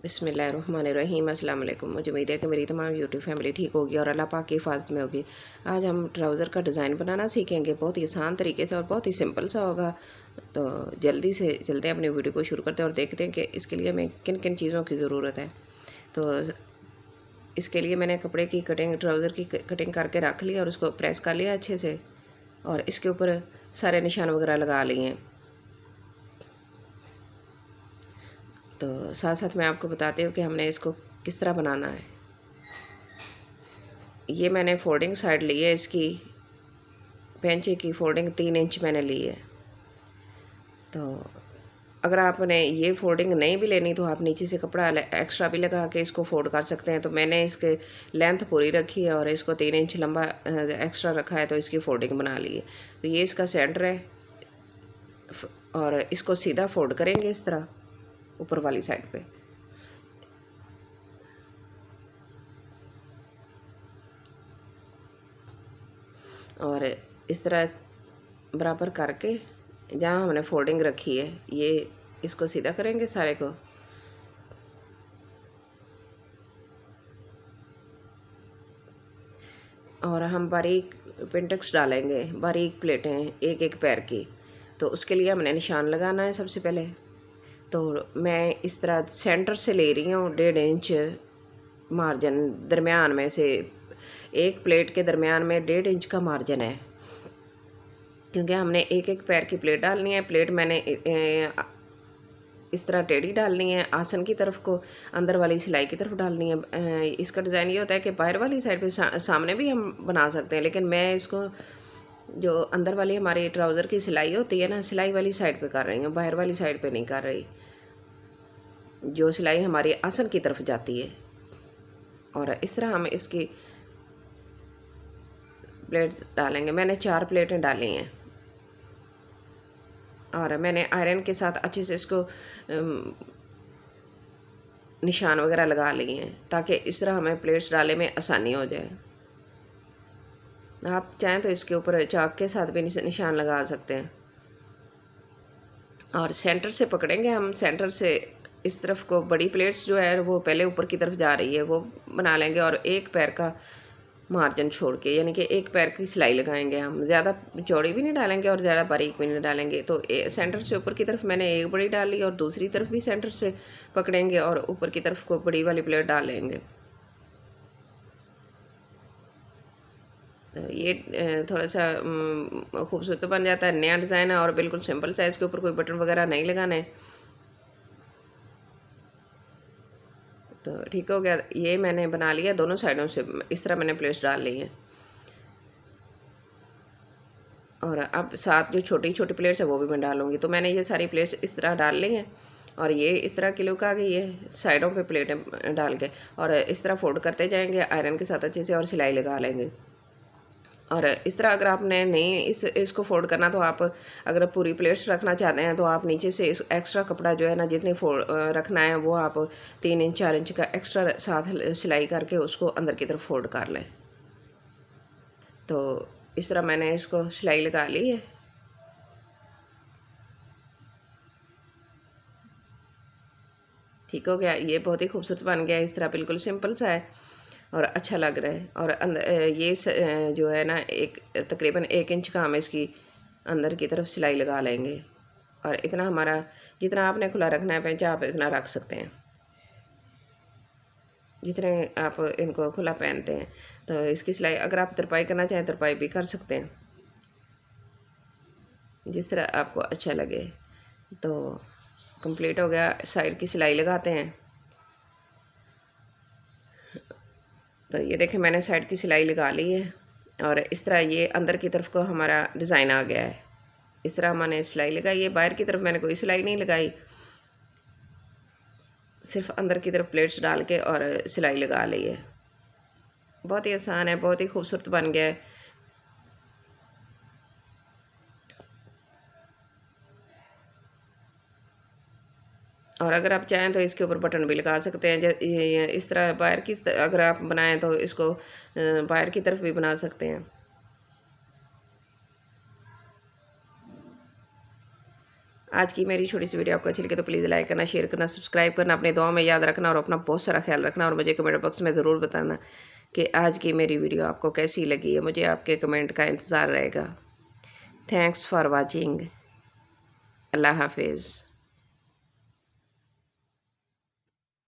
बिस्मिल्लाहिर्रहमानिर्रहीम। अस्सलाम वालेकुम। मुझे उम्मीद है कि मेरी तमाम यूट्यूब फैमिली ठीक होगी और अल्लाह पाक की हिफाजत में होगी। आज हम ट्राउज़र का डिज़ाइन बनाना सीखेंगे, बहुत ही आसान तरीके से और बहुत ही सिंपल सा होगा। तो जल्दी से चलते हैं, अपनी वीडियो को शुरू करते हैं और देखते हैं कि इसके लिए हमें किन किन चीज़ों की ज़रूरत है। तो इसके लिए मैंने कपड़े की कटिंग, ट्राउज़र की कटिंग करके रख ली और उसको प्रेस कर लिया अच्छे से, और इसके ऊपर सारे निशान वगैरह लगा लिए हैं। तो साथ साथ मैं आपको बताती हूँ कि हमने इसको किस तरह बनाना है। ये मैंने फोल्डिंग साइड ली है, इसकी पेंचे की फोल्डिंग 3 इंच मैंने ली है। तो अगर आपने ये फोल्डिंग नहीं भी लेनी तो आप नीचे से कपड़ा एक्स्ट्रा भी लगा के इसको फोल्ड कर सकते हैं। तो मैंने इसके लेंथ पूरी रखी है और इसको 3 इंच लंबा एक्स्ट्रा रखा है, तो इसकी फोल्डिंग बना ली है। तो ये इसका सेंटर है और इसको सीधा फोल्ड करेंगे इस तरह ऊपर वाली साइड पे। और इस तरह बराबर करके जहाँ हमने फोल्डिंग रखी है ये इसको सीधा करेंगे सारे को। और हम बारीक पिंटेक्स डालेंगे, बारीक प्लेटें एक एक पैर की। तो उसके लिए हमने निशान लगाना है सबसे पहले। तो मैं इस तरह सेंटर से ले रही हूँ 1.5 इंच मार्जिन, दरमियान में से एक प्लेट के दरमियान में 1.5 इंच का मार्जिन है, क्योंकि हमने एक एक पैर की प्लेट डालनी है। प्लेट मैंने इस तरह टेढ़ी डालनी है, आसन की तरफ को अंदर वाली सिलाई की तरफ डालनी है। इसका डिज़ाइन ये होता है कि बाहर वाली साइड पे सामने भी हम बना सकते हैं, लेकिन मैं इसको जो अंदर वाली हमारी ट्राउज़र की सिलाई होती है ना, सिलाई वाली साइड पे कर रही हूँ, बाहर वाली साइड पे नहीं कर रही, जो सिलाई हमारी आसन की तरफ जाती है। और इस तरह हम इसकी प्लेट डालेंगे। मैंने 4 प्लेटें डाली हैं और मैंने आयरन के साथ अच्छे से इसको निशान वगैरह लगा लिए हैं, ताकि इस तरह हमें प्लेट्स डालने में आसानी हो जाए। आप चाहें तो इसके ऊपर चाक के साथ भी निशान लगा सकते हैं। और सेंटर से पकड़ेंगे हम, सेंटर से इस तरफ को बड़ी प्लेट्स जो है वो पहले ऊपर की तरफ जा रही है वो बना लेंगे, और एक पैर का मार्जिन छोड़ के, यानी कि एक पैर की सिलाई लगाएंगे हम। ज़्यादा चौड़ी भी नहीं डालेंगे और ज़्यादा बारीक भी नहीं डालेंगे। तो सेंटर से ऊपर की तरफ मैंने एक बड़ी डाल ली और दूसरी तरफ भी सेंटर से पकड़ेंगे और ऊपर की तरफ को बड़ी वाली प्लेट डाल लेंगे। तो ये थोड़ा सा खूबसूरत बन जाता है, नया डिज़ाइन है और बिल्कुल सिंपल साइज़ के ऊपर कोई बटन वगैरह नहीं लगाने। तो ठीक हो गया, ये मैंने बना लिया दोनों साइडों से, इस तरह मैंने प्लेट्स डाल ली है। और अब साथ जो छोटी छोटी प्लेट्स है वो भी मैं डालूंगी। तो मैंने ये सारी प्लेट्स इस तरह डाल ली हैं और ये इस तरह की लुक आ गई है साइडों पे प्लेटें डाल के। और इस तरह फोल्ड करते जाएंगे आयरन के साथ अच्छे से और सिलाई लगा लेंगे। और इस तरह अगर आपने नहीं इसको फोल्ड करना, तो आप अगर पूरी प्लेट्स रखना चाहते हैं तो आप नीचे से इस एक्स्ट्रा कपड़ा जो है ना, जितनी फोल्ड रखना है वो आप 3 इंच 4 इंच का एक्स्ट्रा साथ सिलाई करके उसको अंदर की तरफ फोल्ड कर लें। तो इस तरह मैंने इसको सिलाई लगा ली है। ठीक हो गया, ये बहुत ही खूबसूरत बन गया। इस तरह बिल्कुल सिंपल सा है और अच्छा लग रहा है। और ये जो है ना, एक तकरीबन 1 इंच का हम इसकी अंदर की तरफ सिलाई लगा लेंगे। और इतना हमारा, जितना आपने खुला रखना है पेंचा आप इतना रख सकते हैं, जितने आप इनको खुला पहनते हैं। तो इसकी सिलाई अगर आप तरपाई करना चाहें तरपाई भी कर सकते हैं, जिस तरह आपको अच्छा लगे। तो कंप्लीट हो गया, साइड की सिलाई लगाते हैं। तो ये देखें मैंने साइड की सिलाई लगा ली है और इस तरह ये अंदर की तरफ को हमारा डिज़ाइन आ गया है। इस तरह मैंने सिलाई लगाई है, बाहर की तरफ मैंने कोई सिलाई नहीं लगाई, सिर्फ अंदर की तरफ प्लेट्स डाल के और सिलाई लगा ली है। बहुत ही आसान है, बहुत ही खूबसूरत बन गया है। और अगर आप चाहें तो इसके ऊपर बटन भी लगा सकते हैं। इस तरह बाहर की अगर आप बनाएं तो इसको बाहर की तरफ भी बना सकते हैं। आज की मेरी छोटी सी वीडियो आपको अच्छी लगे तो प्लीज़ लाइक करना, शेयर करना, सब्सक्राइब करना, अपने दुआ में याद रखना और अपना बहुत सारा ख्याल रखना। और मुझे कमेंट बॉक्स में ज़रूर बताना कि आज की मेरी वीडियो आपको कैसी लगी है। मुझे आपके कमेंट का इंतज़ार रहेगा। Thanks for watching. अल्लाह हाफिज़।